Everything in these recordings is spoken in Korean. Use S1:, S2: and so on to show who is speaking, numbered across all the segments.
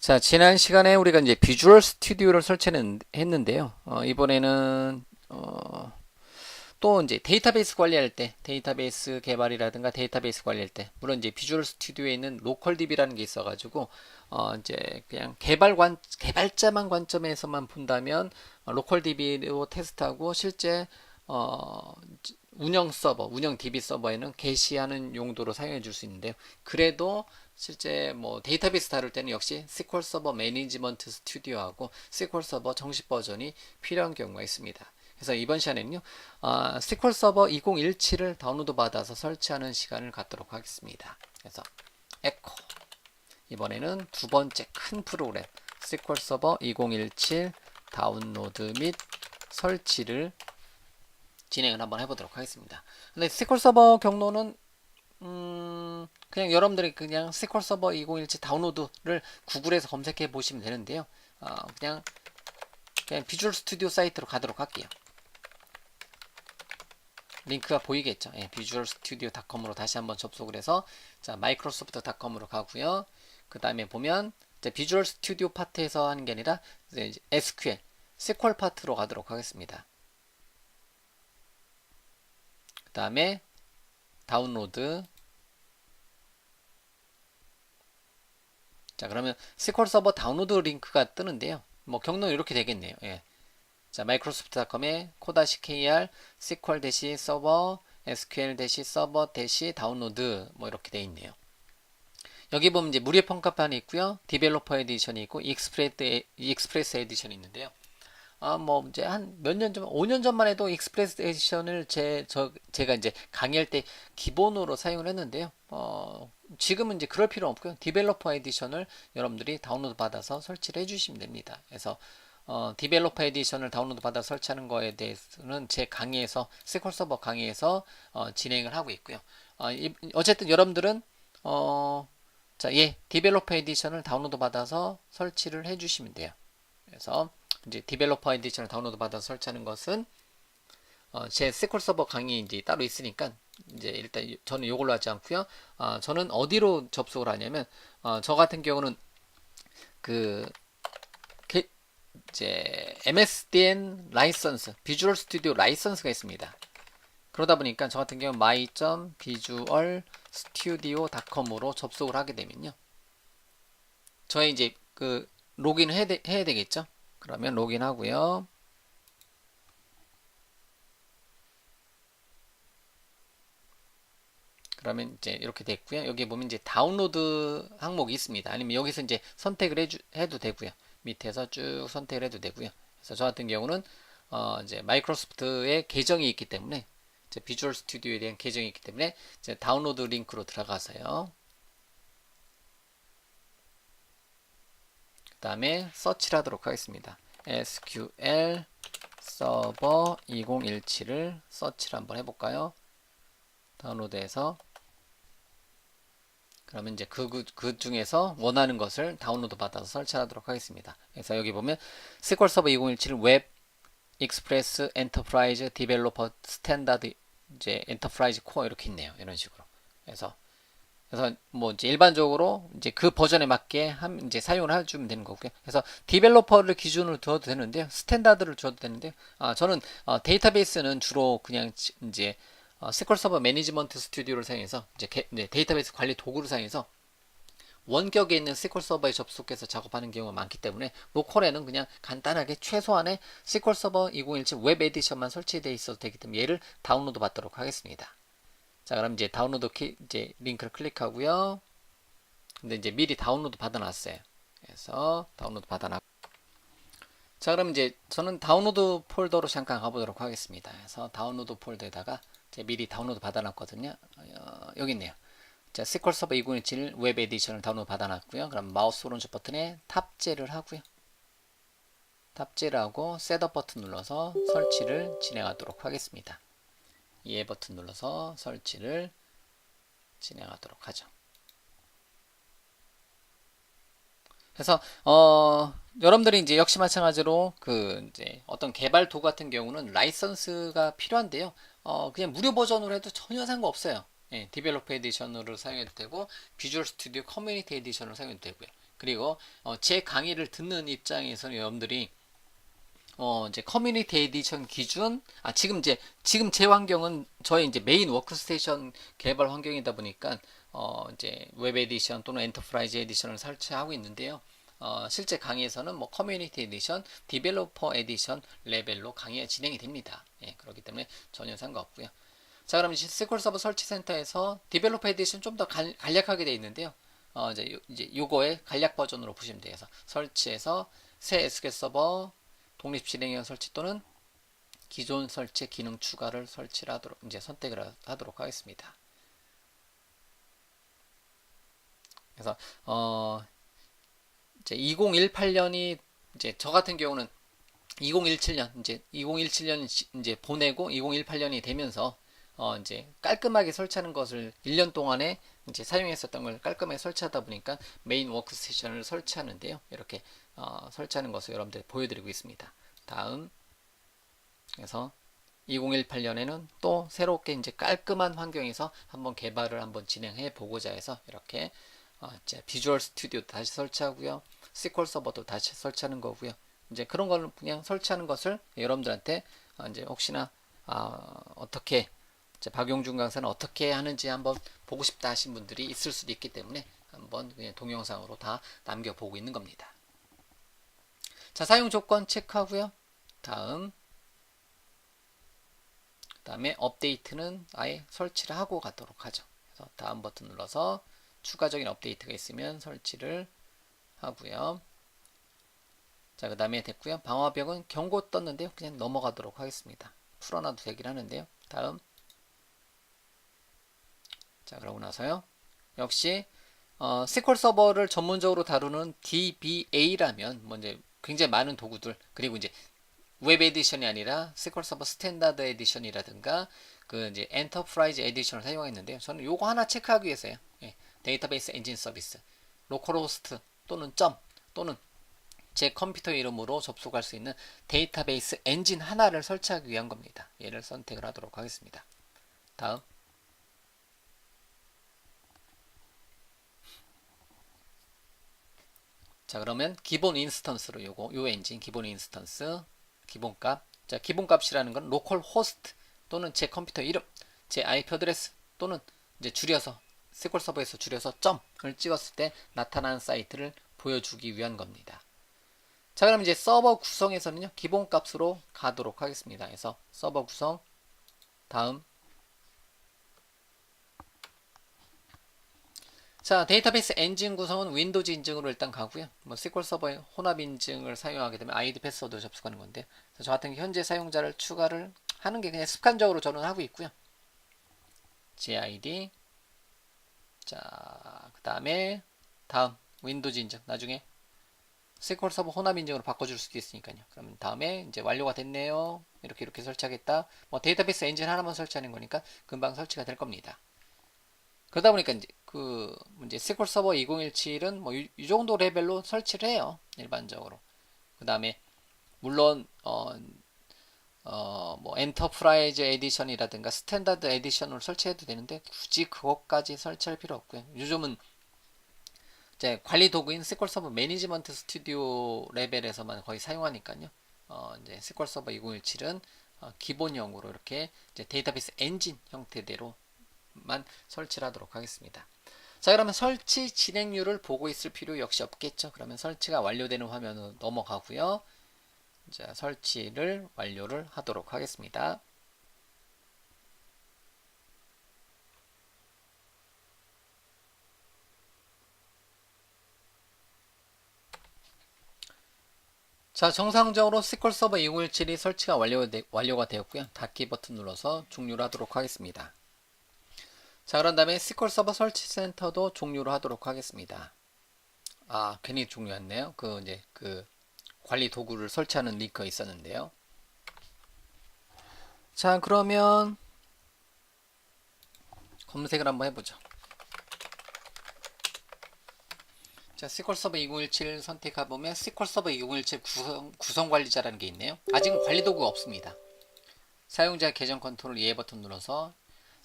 S1: 자, 지난 시간에 우리가 이제 비주얼 스튜디오를 설치했는데요. 이번에는 또 이제 데이터베이스 관리할 때, 데이터베이스 개발이라든가 데이터베이스 관리할 때, 물론 이제 비주얼 스튜디오에 있는 로컬 DB라는 게 있어가지고 이제 그냥 개발자만 관점에서만 본다면 로컬 DB로 테스트하고 실제 어, 운영 서버, 운영 DB 서버에는 게시하는 용도로 사용해 줄 수 있는데요. 그래도 실제 뭐 데이터베이스 다룰 때는 역시 SQL 서버 매니지먼트 스튜디오하고 SQL 서버 정식 버전이 필요한 경우가 있습니다. 그래서 이번 시간에는요, SQL 서버 2017을 다운로드 받아서 설치하는 시간을 갖도록 하겠습니다. 그래서 에코 이번에는 두 번째 큰 프로그램 SQL 서버 2017 다운로드 및 설치를 진행을 한번 해보도록 하겠습니다. 근데 SQL 서버 경로는 그냥 여러분들이 그냥 SQL 서버 2017 다운로드를 구글에서 검색해 보시면 되는데요. 그냥 비주얼 스튜디오 사이트로 가도록 할게요. 링크가 보이겠죠? 예, visualstudio.com으로 다시 한번 접속을 해서 자, 마이크로소프트.com으로 가고요. 그 다음에 보면 이제 비주얼 스튜디오 파트에서 하는 게 아니라 이제 SQL 파트로 가도록 하겠습니다. 그 다음에 다운로드. 자, 그러면 SQL 서버 다운로드 링크가 뜨는데요. 뭐 경로는 이렇게 되겠네요. 예. 자, 마이크로소프트.com에 co-kr sql-server sql-server 다운로드 뭐 이렇게 돼 있네요. 여기 보면 이제 무료 평가판이 있고요. 디벨로퍼 에디션이 있고 익스프레스 에디션이 있는데요. 뭐 이제 한 몇 년 전, 5년 전만 해도 익스프레스 에디션을 제가 이제 강의할 때 기본으로 사용을 했는데요. 지금은 이제 그럴 필요 없고요. 디벨로퍼 에디션을 여러분들이 다운로드 받아서 설치를 해주시면 됩니다. 그래서 디벨로퍼 에디션을 다운로드 받아 설치하는 거에 대해서는 제 강의에서 SQL 서버 강의에서 진행을 하고 있고요. 어쨌든 여러분들은 자, 디벨로퍼 에디션을 다운로드 받아서 설치를 해주시면 돼요. 그래서 이제 디벨로퍼 에디션을 다운로드 받아서 설치하는 것은 제 SQL 서버 강의 이제 따로 있으니까 이제 일단 저는 이걸로 하지 않고요. 저는 어디로 접속을 하냐면 저 같은 경우는 그 이제 MSDN 라이선스, 비주얼 스튜디오 라이선스가 있습니다. 그러다 보니까 저 같은 경우 my.visualstudio.com으로 접속을 하게 되면요. 저희 이제 그 로그인을 해야 되겠죠? 그러면 로그인 하고요. 그러면 이제 이렇게 됐고요. 여기 보면 이제 다운로드 항목이 있습니다. 아니면 여기서 이제 선택을 해도 되고요. 밑에서 쭉 선택을 해도 되고요. 그래서 저 같은 경우는 이제 마이크로소프트의 계정이 있기 때문에 이제 비주얼 스튜디오에 대한 계정이 있기 때문에 이제 다운로드 링크로 들어가서요. 그 다음에 서치를 하도록 하겠습니다. SQL 서버 2017을 서치를 한번 해볼까요? 다운로드해서 그러면 이제 그 중에서 원하는 것을 다운로드 받아서 설치하도록 하겠습니다. 그래서 여기 보면 SQL 서버 2017 웹 익스프레스 엔터프라이즈 디벨로퍼 스탠다드 이제 엔터프라이즈 코어 이렇게 있네요. 이런 식으로. 그래서 뭐 이제 일반적으로 이제 그 버전에 맞게 이제 사용을 해주면 되는 거고요. 그래서 디벨로퍼를 기준으로 두어도 되는데요. 스탠다드를 줘도 되는데요. 저는 데이터베이스는 주로 그냥 이제 SQL 서버 매니지먼트 스튜디오를 사용해서 이제 데이터베이스 관리 도구를 사용해서 원격에 있는 SQL 서버에 접속해서 작업하는 경우가 많기 때문에 로컬에는 그냥 간단하게 최소한의 SQL 서버 2017 웹 에디션만 설치되어 있어도 되기 때문에 얘를 다운로드 받도록 하겠습니다. 자, 그럼 이제 다운로드 이제 링크를 클릭하고요. 근데 이제 미리 다운로드 받아놨어요. 그래서 다운로드 받아놨고. 자, 그럼 이제 저는 다운로드 폴더로 잠깐 가보도록 하겠습니다. 그래서 다운로드 폴더에다가 미리 다운로드 받아놨거든요. 여기 있네요. 자, SQL 서버 2017 웹 에디션을 다운로드 받아놨고요. 그럼 마우스 오른쪽 버튼에 탑재를 하고요. 탑재를 하고 셋업 버튼 눌러서 설치를 진행하도록 하겠습니다. 예 버튼 눌러서 설치를 진행하도록 하죠. 그래서 여러분들이 이제 역시 마찬가지로 그 이제 어떤 개발 도구 같은 경우는 라이선스가 필요한데요. 그냥 무료 버전으로 해도 전혀 상관없어요. 예, 디벨로퍼 에디션으로 사용해도 되고 비주얼 스튜디오 커뮤니티 에디션으로 사용해도 되고요. 그리고 제 강의를 듣는 입장에서는 여러분들이 이제 커뮤니티 에디션 기준, 지금 제 환경은 저희 이제 메인 워크스테이션 개발 환경이다 보니까, 이제 웹 에디션 또는 엔터프라이즈 에디션을 설치하고 있는데요. 실제 강의에서는 뭐 커뮤니티 에디션, 디벨로퍼 에디션 레벨로 강의가 진행이 됩니다. 예, 그렇기 때문에 전혀 상관없고요. 자, 그럼 이제 SQL 서버 설치 센터에서 디벨로퍼 에디션 좀 더 간략하게 되어 있는데요. 이제 요거의 간략 버전으로 보시면 돼요. 그래서 설치해서 새 SQL 서버 독립 실행형 설치 또는 기존 설치 기능 추가를 설치를 하도록 이제 선택을 하도록 하겠습니다. 그래서 이제 2018년이 이제 저 같은 경우는 2017년 이제 보내고 2018년이 되면서 이제 깔끔하게 설치하는 것을 1년 동안에 이제 사용했었던 걸 깔끔하게 설치하다 보니까 메인 워크스테이션을 설치하는데요. 이렇게 설치하는 것을 여러분들 보여드리고 있습니다. 다음, 그래서 2018년에는 또 새롭게 이제 깔끔한 환경에서 한번 개발을 한번 진행해 보고자 해서 이렇게 이제 비주얼 스튜디오 다시 설치하고요. SQL 서버도 다시 설치하는 거고요. 이제 그런 걸 그냥 설치하는 것을 여러분들한테 이제 혹시나 어떻게 이제 박용준 강사는 어떻게 하는지 한번 보고 싶다 하신 분들이 있을 수도 있기 때문에 한번 그냥 동영상으로 다 남겨보고 있는 겁니다. 자, 사용 조건 체크하고요. 다음에 업데이트는 아예 설치를 하고 가도록 하죠. 그래서 다음 버튼 눌러서 추가적인 업데이트가 있으면 설치를 하고요. 자, 그 다음에 됐고요. 방화벽은 경고 떴는데요. 그냥 넘어가도록 하겠습니다. 풀어놔도 되긴 하는데요. 다음. 자, 그러고 나서요. 역시 SQL 서버를 전문적으로 다루는 DBA라면 뭐 이제 굉장히 많은 도구들, 그리고 이제 웹 에디션이 아니라 SQL 서버 스탠다드 에디션이라든가 그 이제 엔터프라이즈 에디션을 사용했는데요. 저는 요거 하나 체크하기 위해서요. 예, 데이터베이스 엔진 서비스, 로컬호스트 또는 점 또는 제 컴퓨터 이름으로 접속할 수 있는 데이터베이스 엔진 하나를 설치하기 위한 겁니다. 얘를 선택을 하도록 하겠습니다. 다음. 자, 그러면 기본 인스턴스로 요 엔진 기본 인스턴스 기본값. 자, 기본값이라는 건 로컬 호스트 또는 제 컴퓨터 이름, 제 IP 어드레스 또는 이제 줄여서 SQL 서버에서 줄여서 점을 찍었을 때 나타나는 사이트를 보여주기 위한 겁니다. 자, 그럼 이제 서버 구성에서는요, 기본값으로 가도록 하겠습니다. 그래서 서버 구성, 다음. 자, 데이터베이스 엔진 구성은 윈도우즈 인증으로 일단 가고요. 뭐 SQL 서버의 혼합 인증을 사용하게 되면 아이디 패스워드 접속하는 건데, 저 같은 경우 현재 사용자를 추가를 하는 게 그냥 습관적으로 저는 하고 있고요. GID. 자, 그 다음에 다음 윈도우즈 인증. 나중에 SQL 서버 혼합 인증으로 바꿔줄 수도 있으니까요. 그러면 다음에 이제 완료가 됐네요. 이렇게 설치하겠다. 뭐 데이터베이스 엔진 하나만 설치하는 거니까 금방 설치가 될 겁니다. 그러다 보니까 이제 SQL 서버 2017은 뭐 이 정도 레벨로 설치를 해요. 일반적으로. 그 다음에 물론 뭐 엔터프라이즈 에디션이라든가 스탠다드 에디션으로 설치해도 되는데 굳이 그것까지 설치할 필요 없고요. 요즘은 이제 관리 도구인 SQL 서버 매니지먼트 스튜디오 레벨에서만 거의 사용하니까요. 이제 SQL 서버 2017은 기본형으로 이렇게 이제 데이터베이스 엔진 형태대로 만 설치를 하도록 하겠습니다. 자, 그러면 설치 진행률을 보고 있을 필요 역시 없겠죠. 그러면 설치가 완료되는 화면으로 넘어가고요. 자, 설치를 완료를 하도록 하겠습니다. 자, 정상적으로 SQL 서버 2017이 설치가 완료가 되었고요. 닫기 버튼 눌러서 종료를 하도록 하겠습니다. 자, 그런 다음에 SQL 서버 설치 센터도 종료를 하도록 하겠습니다. 괜히 종료했네요. 이제 관리 도구를 설치하는 링크가 있었는데요. 자, 그러면 검색을 한번 해보죠. 자, SQL 서버 2017 선택해보면 SQL 서버 2017 구성 관리자라는 게 있네요. 아직은 관리 도구가 없습니다. 사용자 계정 컨트롤 예 버튼 눌러서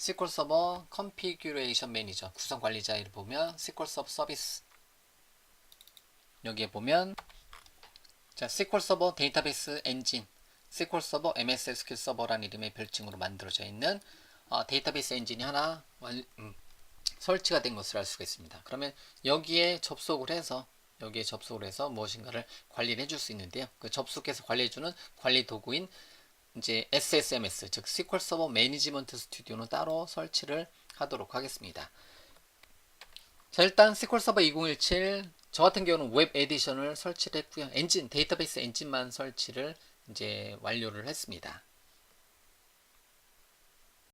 S1: SQL 서버 컨피규레이션 매니저 구성 관리자를 보면 SQL 서버 서비스 여기에 보면 자, SQL 서버 데이터베이스 엔진, SQL 서버 MS SQL 서버라는 이름의 별칭으로 만들어져 있는 데이터베이스 엔진이 하나 설치가 된 것을 알 수가 있습니다. 그러면 여기에 접속을 해서 무엇인가를 관리를 해줄 수 있는데요. 그 접속해서 관리해주는 관리 도구인 이제 SSMS, 즉 SQL 서버 매니지먼트 스튜디오는 따로 설치를 하도록 하겠습니다. 자, 일단 SQL 서버 2017 저 같은 경우는 웹 에디션을 설치를 했고요. 엔진 데이터베이스 엔진만 설치를 이제 완료를 했습니다.